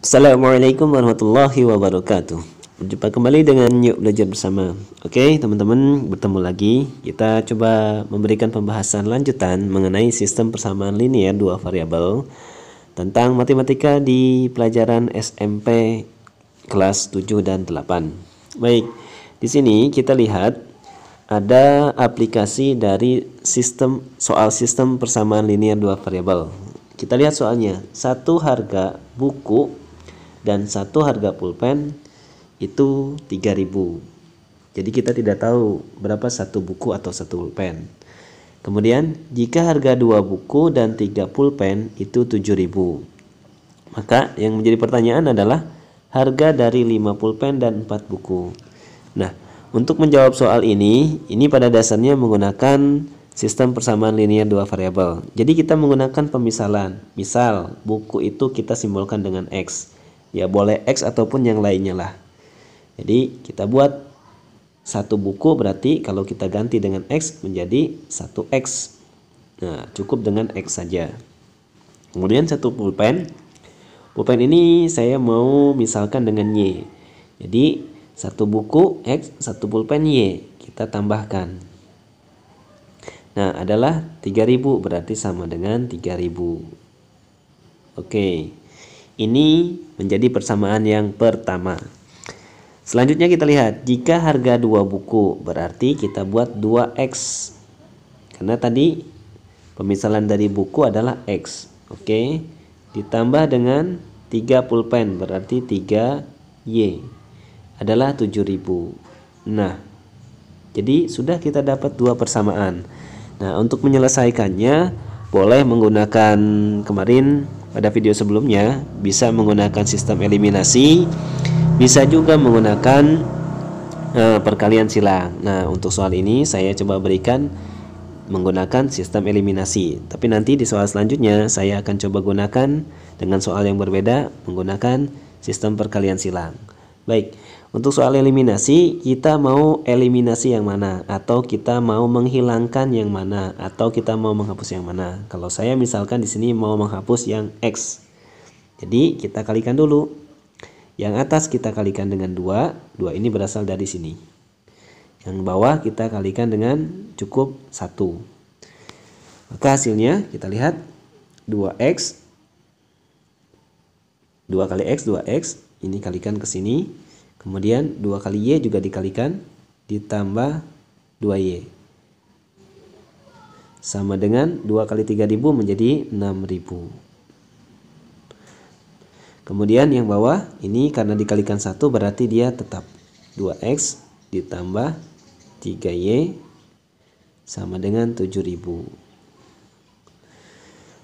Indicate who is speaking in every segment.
Speaker 1: Assalamualaikum warahmatullahi wabarakatuh. Berjumpa kembali dengan Yuk Belajar Bersama. Oke teman-teman, bertemu lagi. Kita coba memberikan pembahasan lanjutan mengenai sistem persamaan linear dua variabel tentang matematika di pelajaran SMP kelas 7 dan 8. Baik, di sini kita lihat ada aplikasi dari soal sistem persamaan linear dua variabel. Kita lihat soalnya, satu harga buku dan satu harga pulpen itu 3.000. Jadi kita tidak tahu berapa satu buku atau satu pulpen. Kemudian jika harga 2 buku dan 3 pulpen itu 7.000. Maka yang menjadi pertanyaan adalah harga dari 5 pulpen dan 4 buku. Nah, untuk menjawab soal ini pada dasarnya menggunakan sistem persamaan linear dua variabel. Jadi kita menggunakan pemisalan. Misal buku itu kita simbolkan dengan X. Ya boleh X ataupun yang lainnya lah. Jadi kita buat satu buku berarti kalau kita ganti dengan X menjadi 1X. Nah cukup dengan X saja. Kemudian satu pulpen. Pulpen ini saya mau misalkan dengan Y. Jadi satu buku X, satu pulpen Y. Kita tambahkan. Nah adalah 3.000 berarti sama dengan 3.000. Oke. Ini menjadi persamaan yang pertama. Selanjutnya kita lihat, jika harga 2 buku berarti kita buat 2X. Karena tadi pemisalan dari buku adalah X. Oke. Ditambah dengan 3 pulpen berarti 3Y. Adalah 7.000. Nah, jadi sudah kita dapat dua persamaan. Nah, untuk menyelesaikannya boleh menggunakan kemarin pada video sebelumnya, bisa menggunakan sistem eliminasi, bisa juga menggunakan perkalian silang. Nah, untuk soal ini saya coba berikan menggunakan sistem eliminasi. Tapi nanti di soal selanjutnya saya akan coba gunakan dengan soal yang berbeda menggunakan sistem perkalian silang. Baik, untuk soal eliminasi kita mau eliminasi yang mana, atau kita mau menghilangkan yang mana, atau kita mau menghapus yang mana. Kalau saya misalkan di sini mau menghapus yang X. Jadi kita kalikan dulu. Yang atas kita kalikan dengan 2. 2 ini berasal dari sini. Yang bawah kita kalikan dengan cukup 1. Maka hasilnya kita lihat 2X 2 kali X 2X. Ini kalikan ke sini. Kemudian 2 kali Y juga dikalikan. Ditambah 2Y. Sama dengan 2 kali 3.000 menjadi 6.000. Kemudian yang bawah ini karena dikalikan 1 berarti dia tetap 2X ditambah 3Y sama dengan 7.000.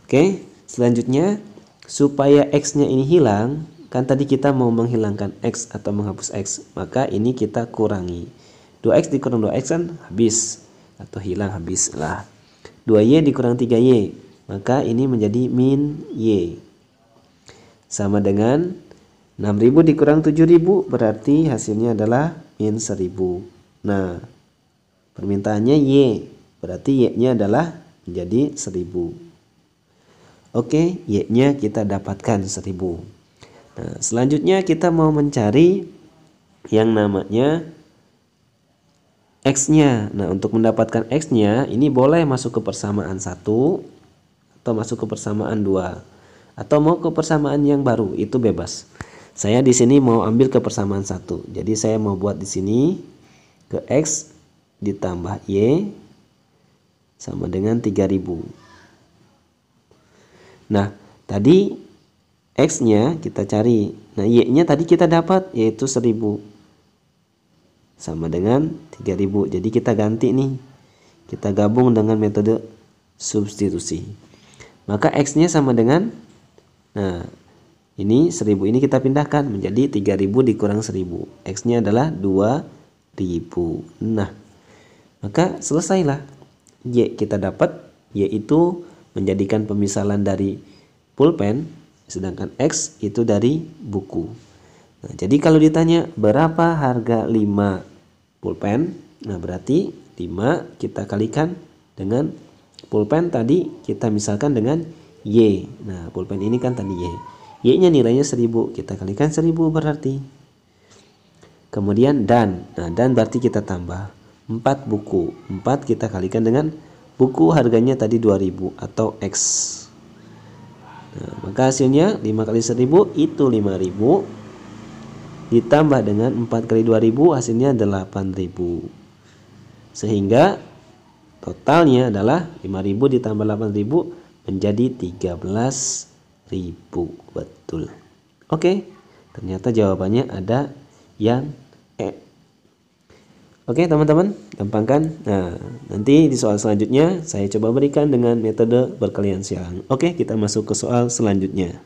Speaker 1: Oke, selanjutnya supaya X-nya ini hilang, kan tadi kita mau menghilangkan X atau menghapus X, maka ini kita kurangi. 2X dikurang 2X kan habis atau hilang habis lah. 2Y dikurang 3Y, maka ini menjadi min Y. Sama dengan 6.000 dikurang 7.000 berarti hasilnya adalah min 1.000. Nah, permintaannya Y, berarti Y-nya adalah menjadi 1.000. Oke, Y-nya kita dapatkan 1.000. Nah, selanjutnya kita mau mencari yang namanya X-nya. Nah, untuk mendapatkan X-nya ini boleh masuk ke persamaan 1 atau masuk ke persamaan 2. Atau mau ke persamaan yang baru, itu bebas. Saya di sini mau ambil ke persamaan 1. Jadi saya mau buat di sini ke X ditambah Y sama dengan 3.000. Nah, tadi X-nya kita cari. Nah, Y-nya tadi kita dapat yaitu 1.000. Sama dengan 3.000. Jadi kita ganti nih. Kita gabung dengan metode substitusi. Maka X-nya sama dengan, nah ini 1.000 ini kita pindahkan menjadi 3.000 dikurang 1.000. X-nya adalah 2.000. Nah, maka selesailah. Y kita dapat, yaitu menjadikan pemisalan dari pulpen, sedangkan X itu dari buku. Nah, jadi kalau ditanya berapa harga 5 pulpen, nah berarti 5 kita kalikan dengan pulpen tadi kita misalkan dengan Y. Nah, pulpen ini kan tadi Y. Y-nya nilainya 1000, kita kalikan 1000 berarti. Kemudian dan, nah dan berarti kita tambah 4 buku. 4 kita kalikan dengan buku harganya tadi 2000 atau X. Nah, maka hasilnya 5 kali 1000 itu 5000 ditambah dengan 4 kali 2000 hasilnya 8000. Sehingga totalnya adalah 5000 ditambah 8000 menjadi 13.000. Betul. Oke, ternyata jawabannya ada yang E. Oke teman-teman, gampang kan? Nah, nanti di soal selanjutnya saya coba berikan dengan metode perkalian silang. Oke, kita masuk ke soal selanjutnya.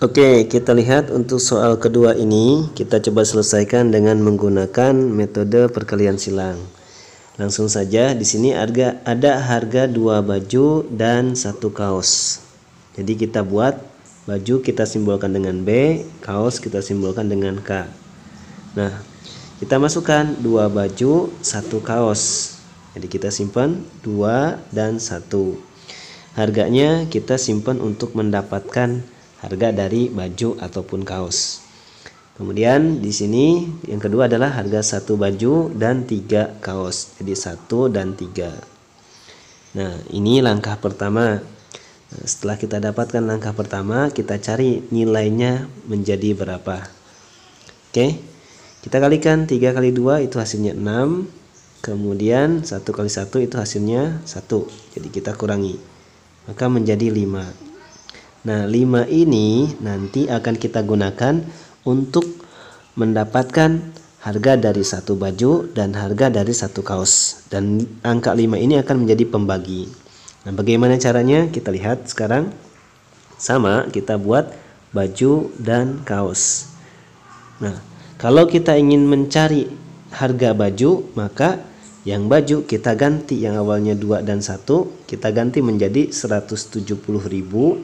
Speaker 1: Oke, kita lihat untuk soal kedua ini kita coba selesaikan dengan menggunakan metode perkalian silang. Langsung saja, di sini ada harga 2 baju dan 1 kaos. Jadi kita buat baju kita simbolkan dengan B, kaos kita simbolkan dengan K. Nah, kita masukkan 2 baju 1 kaos. Jadi kita simpan 2 dan 1. Harganya kita simpan untuk mendapatkan harga dari baju ataupun kaos. Kemudian di sini yang kedua adalah harga 1 baju dan 3 kaos. Jadi 1 dan 3. Nah, ini langkah pertama. Nah, setelah kita dapatkan langkah pertama, kita cari nilainya menjadi berapa. Oke. Kita kalikan 3 kali 2 itu hasilnya 6. Kemudian 1 kali 1 itu hasilnya 1. Jadi kita kurangi. Maka menjadi 5. Nah, 5 ini nanti akan kita gunakan untuk mendapatkan harga dari 1 baju dan harga dari 1 kaos. Dan angka 5 ini akan menjadi pembagi. Nah, bagaimana caranya? Kita lihat sekarang. Sama, kita buat baju dan kaos. Nah, kalau kita ingin mencari harga baju, maka yang baju kita ganti, yang awalnya 2 dan 1 kita ganti menjadi 170.000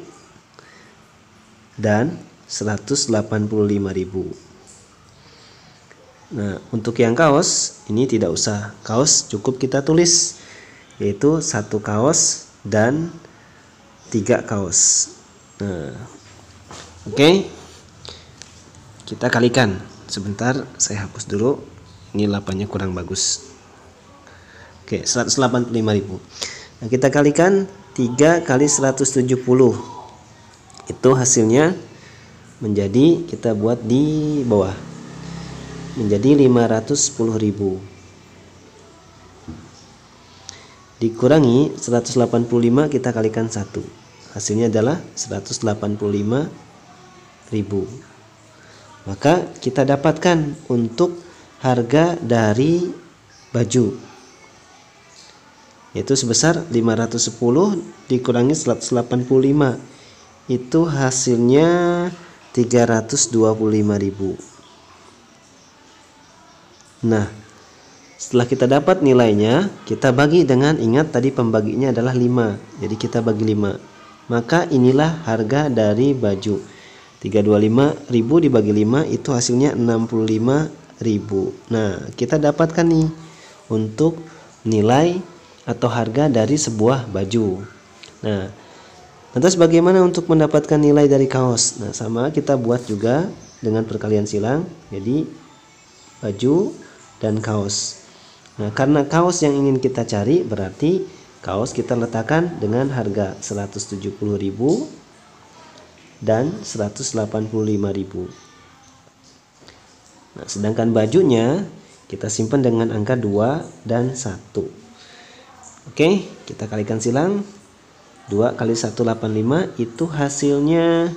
Speaker 1: dan 185.000. Nah, untuk yang kaos ini tidak usah. Kaos cukup kita tulis, yaitu 1 kaos dan 3 kaos. Nah, oke. Kita kalikan. Sebentar, saya hapus dulu. Ini lapannya kurang bagus. Oke, 185.000. Nah, kita kalikan 3 kali 170. Itu hasilnya menjadi, kita buat di bawah, menjadi 510.000 dikurangi 185, kita kalikan 1, hasilnya adalah 185.000. Maka kita dapatkan untuk harga dari baju, yaitu sebesar 510 dikurangi 185, itu hasilnya 325.000. Nah, setelah kita dapat nilainya, kita bagi dengan, ingat tadi pembaginya adalah 5. Jadi kita bagi 5. Maka inilah harga dari baju. 325.000 dibagi 5 itu hasilnya 65.000. Nah, kita dapatkan nih untuk nilai atau harga dari sebuah baju. Nah, lantas bagaimana untuk mendapatkan nilai dari kaos? Nah, sama kita buat juga dengan perkalian silang. Jadi baju dan kaos. Nah, karena kaos yang ingin kita cari, berarti kaos kita letakkan dengan harga 170.000 dan 185.000. Nah, sedangkan bajunya kita simpan dengan angka 2 dan 1. Oke, kita kalikan silang. 2 kali 185 itu hasilnya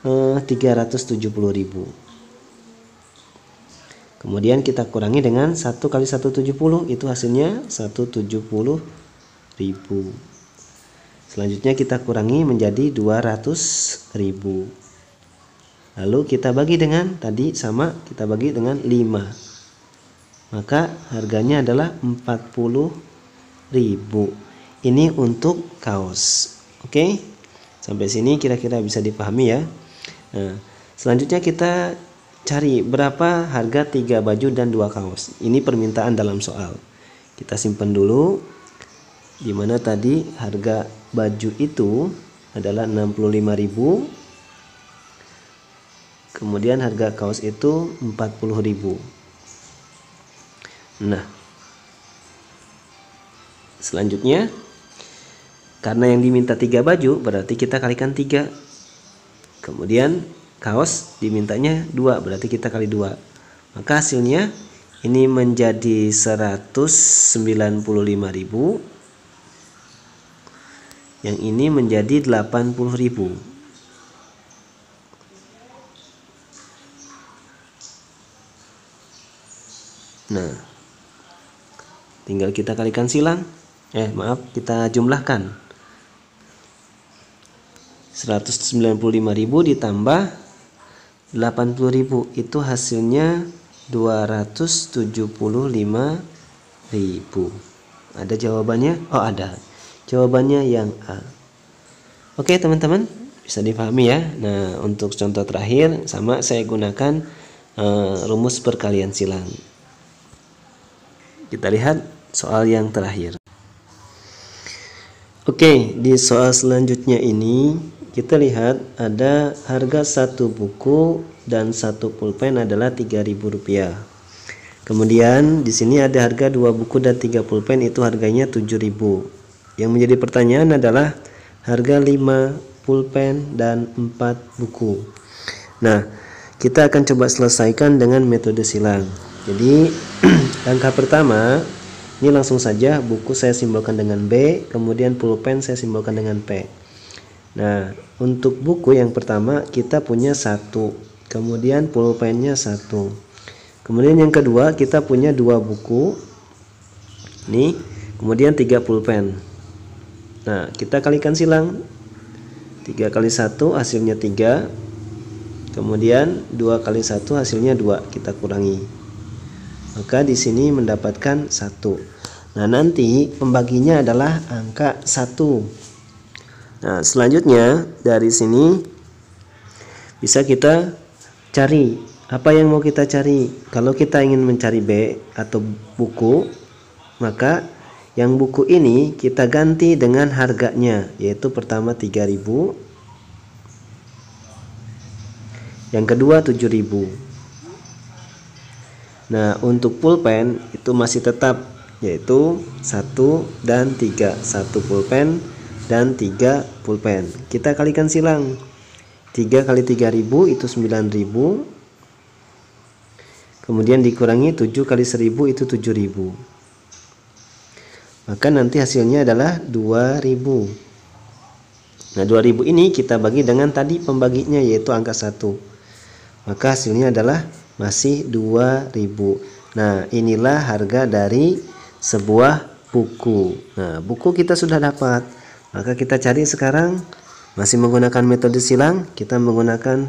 Speaker 1: 370.000. Kemudian kita kurangi dengan 1 kali 170, itu hasilnya 170.000. Selanjutnya kita kurangi menjadi 200.000. Lalu kita bagi dengan, tadi sama, kita bagi dengan 5. Maka harganya adalah 40.000. Ini untuk kaos. Oke, sampai sini kira-kira bisa dipahami ya. Nah, selanjutnya kita cari berapa harga 3 baju dan 2 kaos. Ini permintaan dalam soal. Kita simpan dulu. Dimana tadi harga baju itu adalah 65.000. Kemudian harga kaos itu 40.000. Nah, selanjutnya karena yang diminta 3 baju, berarti kita kalikan 3. Kemudian kaos dimintanya 2, berarti kita kali 2. Maka hasilnya ini menjadi 195.000. Yang ini menjadi 80.000. Nah, tinggal kita kalikan silang. Kita jumlahkan. 195.000 ditambah 80.000 itu hasilnya 275.000. Ada jawabannya? Oh, ada. Jawabannya yang A. Oke, teman-teman, bisa dipahami ya. Nah, untuk contoh terakhir sama saya gunakan rumus perkalian silang. Kita lihat soal yang terakhir. Oke, di soal selanjutnya ini kita lihat ada harga satu buku dan satu pulpen adalah Rp3.000. Kemudian di sini ada harga 2 buku dan 3 pulpen, itu harganya Rp7.000. Yang menjadi pertanyaan adalah harga 5 pulpen dan 4 buku. Nah, kita akan coba selesaikan dengan metode silang. Jadi langkah pertama ini langsung saja, buku saya simbolkan dengan B, kemudian pulpen saya simbolkan dengan P. Nah, untuk buku yang pertama kita punya 1, kemudian pulpennya 1. Kemudian yang kedua kita punya 2 buku. Nih, kemudian 3 pulpen. Nah, kita kalikan silang. 3 kali 1 hasilnya 3. Kemudian 2 kali 1 hasilnya 2, kita kurangi. Maka di sini mendapatkan 1. Nah, nanti pembaginya adalah angka 1. Nah, selanjutnya dari sini bisa kita cari apa yang mau kita cari. Kalau kita ingin mencari B atau buku, maka yang buku ini kita ganti dengan harganya, yaitu pertama 3.000, yang kedua 7.000. Nah, untuk pulpen itu masih tetap, yaitu 1 dan 3. 1 pulpen dan 3 pulpen. Kita kalikan silang. 3 kali 3.000 itu 9.000. Kemudian dikurangi 7 kali 1.000 itu 7.000. Maka nanti hasilnya adalah 2.000. Nah, 2.000 ini kita bagi dengan tadi pembaginya, yaitu angka 1. Maka hasilnya adalah masih 2.000. Nah, inilah harga dari sebuah buku. Nah, buku kita sudah dapat. Maka kita cari sekarang, masih menggunakan metode silang, kita menggunakan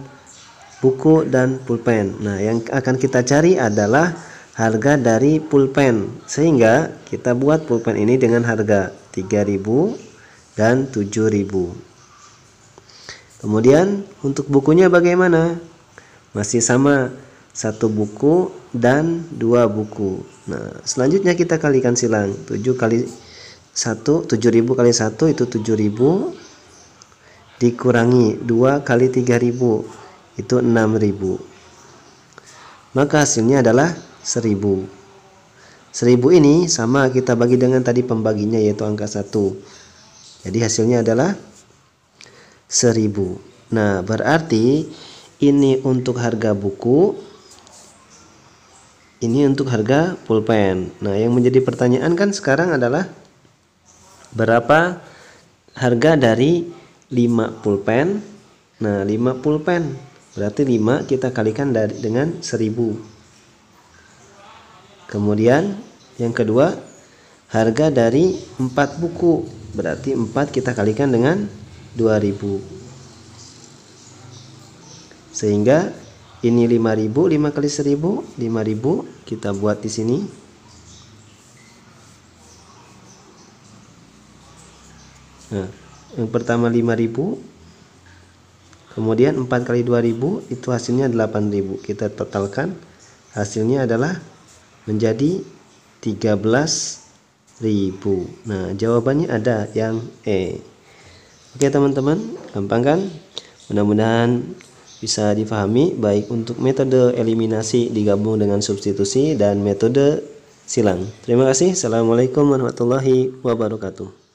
Speaker 1: buku dan pulpen. Nah, yang akan kita cari adalah harga dari pulpen. Sehingga kita buat pulpen ini dengan harga 3.000 dan 7.000. Kemudian untuk bukunya bagaimana? Masih sama, 1 buku dan 2 buku. Nah, selanjutnya kita kalikan silang. 7 kali 1, 7.000 kali 1 itu 7.000, dikurangi 2 kali 3.000 itu 6.000. Maka hasilnya adalah 1.000. 1.000 ini sama kita bagi dengan tadi pembaginya, yaitu angka 1. Jadi hasilnya adalah 1.000. Nah, berarti ini untuk harga buku, ini untuk harga pulpen. Nah, yang menjadi pertanyaan kan sekarang adalah berapa harga dari 5 pulpen. Nah, 5 pulpen berarti 5 kita kalikan dengan 1.000. Kemudian yang kedua, harga dari 4 buku, berarti 4 kita kalikan dengan 2.000. Sehingga ini 5.000, 5 kali 1.000, 5.000 kita buat di sini. Nah, yang pertama 5.000, kemudian 4 kali 2.000 itu hasilnya 8.000. Kita totalkan, hasilnya adalah menjadi 13.000. Nah, jawabannya ada yang E. Oke teman-teman, gampang kan? Mudah-mudahan bisa difahami baik untuk metode eliminasi digabung dengan substitusi dan metode silang. Terima kasih. Assalamualaikum warahmatullahi wabarakatuh.